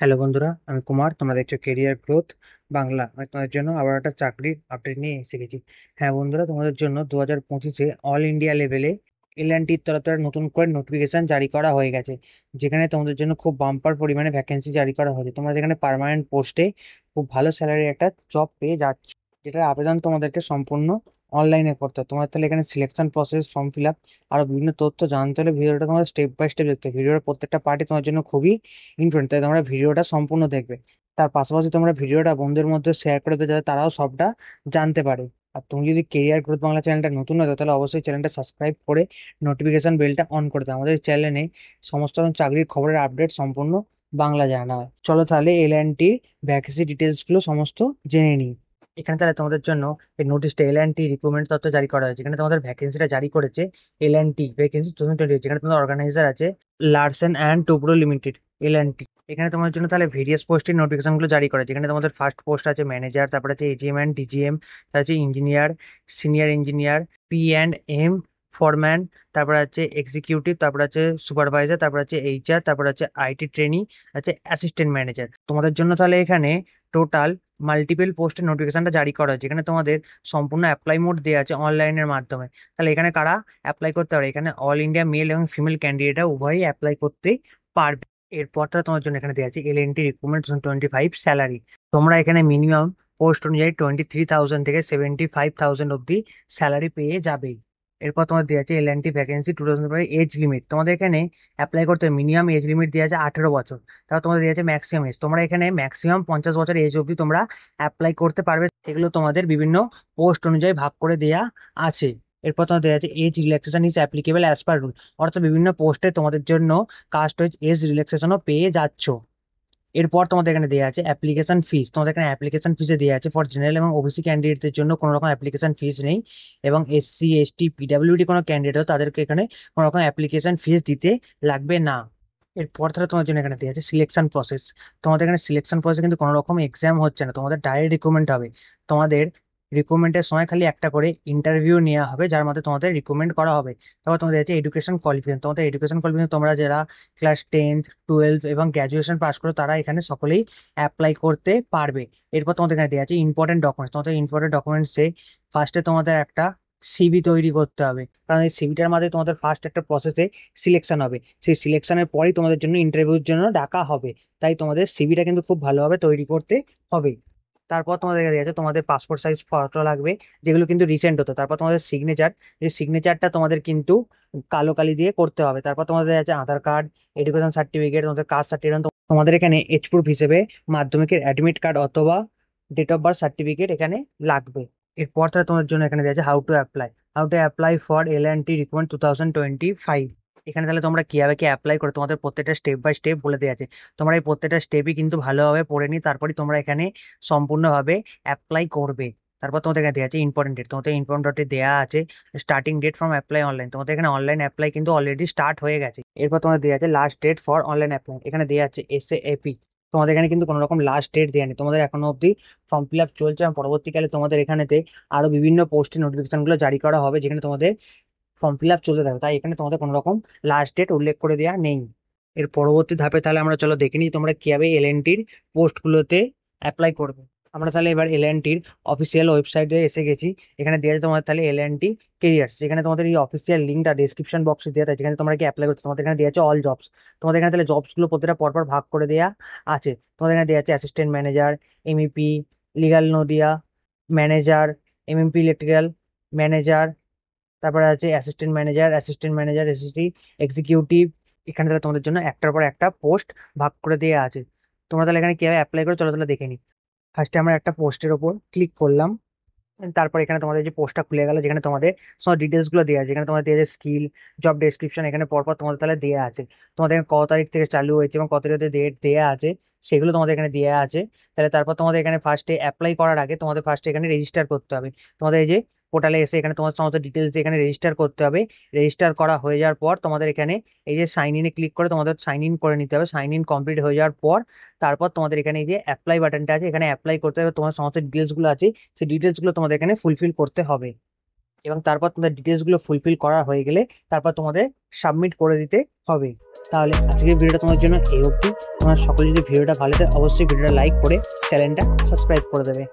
Hello বন্ধুরা, আমি কুমার। তোমরা দেখছো কেরিয়ার গ্রোথ বাংলা। আমি তোমাদের জন্য আবার একটা চাকরির আপডেট নিয়ে এসে গেছি। হ্যাঁ বন্ধুরা, তোমাদের জন্য 2025-এ অল ইন্ডিয়া লেভেলে এল&টির তরফ থেকে নতুন করে নোটিফিকেশন জারি করা হয়ে গেছে, যেখানে তোমাদের জন্য খুব বাম্পার পরিমাণে ভ্যাকেন্সি জারি করা হয়েছে। তোমরা যেখানে পার্মানেন্ট পোস্টে খুব ভালো স্যালারির একটা জব পেয়ে যাচ্ছ, যেটার আবেদন তোমাদেরকে সম্পূর্ণ অনলাইনে করতে হবে। তোমাদের তাহলে এখানে selection process, form fill up, আরো বিভিন্ন তথ্য জানতে হলে ভিডিওটা তোমাদের স্টেপ বাই স্টেপ দেখতে হবে। ভিডিওর প্রত্যেকটা পার্টি তোমার জন্য খুবই ইম্পর্টেন্ট, তাই তোমরা ভিডিওটা সম্পূর্ণ দেখবে। তার পাশাপাশি তোমরা ভিডিওটা বন্ধুদের মধ্যে শেয়ার করে দেবে, যাতে তারাও সবটা জানতে পারে। আর তুমি যদি কেরিয়ার গ্রোথ বাংলা চ্যানেলটা নতুন হতো, তাহলে অবশ্যই চ্যানেলটা সাবস্ক্রাইব করে নোটিফিকেশন বেলটা অন করে দাও। আমাদের চ্যানেলে সমস্ত রকম চাকরির খবরের আপডেট সম্পূর্ণ বাংলা জানা হয়। চলো তাহলে এল&টি ভ্যাকেন্সি ডিটেলস গুলো সমস্ত জেনে নিই। এখানে তাহলে তোমাদের জন্য এই নোটিশটা এল&টি রিক্রুটমেন্ট তথ্য জারি করা হয়েছে। এখানে তোমাদের ভ্যাকেন্সিটা জারি করেছে এল&টি ভ্যাকেন্সি 2020, যেখানে তোমাদের অর্গানাইজার আছে লার্সেন অ্যান্ড টুব্রো লিমিটেড, এল&টি। এখানে তোমাদের জন্য তাহলে ভেরিয়াস পোস্টের নোটিফিকেশন গুলো জারি করেছে। এখানে তোমাদের ফার্স্ট পোস্ট আছে ম্যানেজার, তারপর আছে এজিএম অ্যান্ড ডিজিএম, তারপর আছে ইঞ্জিনিয়ার, সিনিয়র ইঞ্জিনিয়ার, পি&এম, ফরম্যান, তারপর আছে এক্সিকিউটিভ, তারপর আছে সুপারভাইজার, তারপর আছে এইচআর, তারপর আছে আইটি ট্রেনি, আছে অ্যাসিস্ট্যান্ট ম্যানেজার। তোমাদের জন্য তাহলে এখানে টোটাল মাল্টিপল পোস্টের নোটিফিকেশনটা জারি করা হয়েছে। এখানে তোমাদের সম্পূর্ণ অ্যাপ্লাই মোড দেওয়া আছে অনলাইনের মাধ্যমে। তাহলে এখানে কারা অ্যাপ্লাই করতে পারে? এখানে অল ইন্ডিয়া মেল এবং ফিমেল ক্যান্ডিডেটরা উভয়ই অ্যাপ্লাই করতে পারবে। এরপর তো তোমার জন্য এখানে দেওয়া আছে এল&টি রিক্রুটমেন্ট 2025 স্যালারি। তোমরা এখানে মিনিমাম পোস্ট অনুযায়ী 23,000 থেকে 75,000 অব্দি স্যালারি পেয়ে যাবে। এরপর তোমার দেওয়া আছে এল&টি ভ্যাকেন্সি 2025 এজ লিমিট। তোমাদের এখানে অ্যাপ্লাই করতে মিনিমাম এজ লিমিট দেওয়া আছে 18 বছর। তারপর তোমাদের দেওয়া আছে ম্যাক্সিমাম এজ। তোমরা এখানে ম্যাক্সিমাম 50 বছর এজ অব্দি তোমরা অ্যাপ্লাই করতে পারবে। সেগুলো তোমাদের বিভিন্ন পোস্ট অনুযায়ী ভাগ করে দেয়া আছে। এরপর তোমাদের দেওয়া আছে age relaxation is applicable as per rule. অর্থাৎ বিভিন্ন পোস্টে তোমাদের জন্য কাস্ট ওয়াইজ এজ রিল্যাক্সেশনও পেয়ে যাচ্ছ। এরপর তোমাদের এখানে দেওয়া আছে অ্যাপ্লিকেশন ফিস। তোমাদের এখানে অ্যাপ্লিকেশন ফিসে দেওয়া আছে ফর জেনারেল এবং ওবিসি ক্যান্ডিডেটদের জন্য কোনো রকম অ্যাপ্লিকেশন ফিস নেই, এবং SC ST পিডাব্লিউডি কোনো ক্যান্ডিডেট তাদেরকে এখানে কোনো রকম অ্যাপ্লিকেশন ফিস দিতে লাগবে না। এরপর তাহলে তোমার জন্য এখানে দেওয়া আছে সিলেকশন প্রসেস। তোমাদের এখানে সিলেকশন প্রসেস কিন্তু কোনো রকম এক্সাম হচ্ছে না, তোমাদের ডাইরেক্ট রিক্রুটমেন্ট হবে। তোমাদের রিক্রুটমেন্টের সময় খালি একটা করে ইন্টারভিউ নেওয়া হবে, যার মধ্যে তোমাদের রিক্রুটমেন্ট করা হবে। তারপর তোমাদের আছে এডুকেশন কোয়ালিফিকেশন। তোমাদের এডুকেশন কোয়ালিফিকেশন, তোমরা যারা ক্লাস 10, 12 এবং গ্র্যাজুয়েশন পাস করো, তারা এখানে সকলেই অ্যাপ্লাই করতে পারবে। এরপর তোমাদের এখানে দেওয়া আছে ইম্পর্টেন্ট ডকুমেন্টস। তোমাদের ইম্পর্টেন্ট ডকুমেন্টসে ফার্স্টে তোমাদের একটা সিভি তৈরি করতে হবে, কারণ এই সিভিটার মাধ্যমে তোমাদের ফার্স্ট একটা প্রসেসে সিলেকশন হবে। সেই সিলেকশনের পরই তোমাদের জন্য ইন্টারভিউর জন্য ডাকা হবে। তাই তোমাদের সিভিটা কিন্তু খুব ভালোভাবে তৈরি করতে হবে। তারপর তোমাদের কাছে আছে তোমাদের পাসপোর্ট সাইজ ফটো লাগবে, যেগুলো কিন্তু রিসেন্ট হতো। তারপর তোমাদের সিগনেচার, যে সিগনেচারটা তোমাদের কিন্তু কালো কালি দিয়ে করতে হবে। তারপর তোমাদের আছে আধার কার্ড, এডুকেশন সার্টিফিকেট, তোমাদের কাস্ট সার্টিফিকেট। তোমাদের এখানে এজ প্রুফ হিসেবে মাধ্যমিকের অ্যাডমিট কার্ড অথবা ডেট অফ বার্থ সার্টিফিকেট এখানে লাগবে। এরপর তাহলে তোমাদের জন্য এখানে দেওয়া আছে how to apply for L&T recruitment 2025। এখানে তাহলে তোমরা কিভাবে কি অ্যাপ্লাই করে তোমাদের প্রত্যেকটা স্টেপ বাই স্টেপ বলে দেওয়া আছে। তোমরা এই প্রত্যেকটা স্টেপই কিন্তু ভালোভাবে পড়ে নি, তারপরে তোমরা এখানে সম্পূর্ণভাবে অ্যাপ্লাই করবে। তারপর তোমাদের এখানে দেওয়া আছে ইম্পর্টেন্ট ডেট। তোমাদের ইম্পর্টেন্ট ডেটে দেওয়া আছে starting date from apply online. তোমাদের এখানে অনলাইন অ্যাপ্লাই কিন্তু অলরেডি স্টার্ট হয়ে গেছে। এরপর তোমাদের দেওয়া আছে last date for online apply. এখানে দেওয়া আছে SAP। তোমাদের এখানে কিন্তু কোনো রকম লাস্ট ডেট দেওয়া নেই, তোমাদের এখনো অবধি ফর্ম ফিল আপ চলছে, এবং পরবর্তীকালে তোমাদের এখানেতে আরো বিভিন্ন পোস্টের নোটিফিকেশন গুলো জারি করা হবে, যেখানে তোমাদের ফর্ম ফিল আপ চলতে থাকবে। তাই এখানে তোমাদের কোনো রকম লাস্ট ডেট উল্লেখ করে দেওয়া নেই। এর পরবর্তী ধাপে তাহলে আমরা চলো দেখে নিই তোমরা কিভাবে এল&টির পোস্টগুলোতে অ্যাপ্লাই করবে। আমরা তাহলে এবার এল&টির অফিসিয়াল ওয়েবসাইটে এসে গেছি। এখানে দেওয়া আছে তোমাদের তাহলে এল&টি কেরিয়ার্স। যেখানে তোমাদের এই অফিসিয়াল লিঙ্কটা ডেসক্রিপশন বক্সে দেওয়া থাকে, যেখানে তোমরা কি অ্যাপ্লাই করছো। তোমাদের এখানে দেওয়া আছে অল জবস। তোমাদের এখানে তাহলে জবসগুলো প্রতিটা পরপর ভাগ করে দেওয়া আছে। তোমাদের এখানে দেওয়া আছে অ্যাসিস্ট্যান্ট ম্যানেজার, MEP, লিগাল নোডিয়া ম্যানেজার, MMP ইলেকট্রিক্যাল ম্যানেজার, তারপরে আছে অ্যাসিস্ট্যান্ট ম্যানেজার এক্সিকিউটিভ। এখানে তাহলে তোমাদের জন্য একটার পর একটা পোস্ট ভাগ করে দেওয়া আছে। তোমরা তাহলে এখানে কিভাবে অ্যাপ্লাই করে চলো তাহলে দেখে নিই। ফার্স্টে আমরা একটা পোস্টের ওপর ক্লিক করলাম। তারপর এখানে তোমাদের যে পোস্টটা খুলে গেল, যেখানে তোমাদের সব ডিটেলস গুলো দেওয়া আছে। যেখানে তোমাদের দেওয়া আছে স্কিল, জব ডেসক্রিপশন, এখানে পরপর তোমাদের তাহলে দেওয়া আছে। তোমাদের এখানে কত তারিখ থেকে চালু হয়েছে এবং কত তারিখে ডেট দেওয়া আছে, সেগুলো তোমাদের এখানে দেওয়া আছে। তাহলে তারপর তোমাদের এখানে ফার্স্টে অ্যাপ্লাই করার আগে তোমাদের ফার্স্টে এখানে রেজিস্টার করতে হবে। তোমাদের এই যে পোর্টালে এসে এখানে তোমার সমস্ত ডিটেলস দিয়ে এখানে রেজিস্টার করতে হবে। রেজিস্টার করা হয়ে যাওয়ার পর তোমাদের এখানে এই যে সাইন ইনে ক্লিক করে তোমাদের সাইন ইন করে নিতে হবে। সাইন ইন কমপ্লিট হয়ে যাওয়ার পর তারপর তোমাদের এখানে এই যে অ্যাপ্লাই বাটনটা আছে, এখানে অ্যাপ্লাই করতে হবে। তোমার সমস্ত ডিটেলস গুলো আছে, সেই ডিটেলস গুলো তোমাদের এখানে ফুলফিল করতে হবে। এবং তারপর তোমাদের ডিটেলসগুলো ফুলফিল করা হয়ে গেলে তারপর তোমাদের সাবমিট করে দিতে হবে। তাহলে আজকের ভিডিওটা তোমার জন্য এই অবধি। তোমরা সকলে যদি ভিডিওটা ভালো লাগে অবশ্যই ভিডিওটা লাইক করে চ্যানেলটা সাবস্ক্রাইব করে দেবে।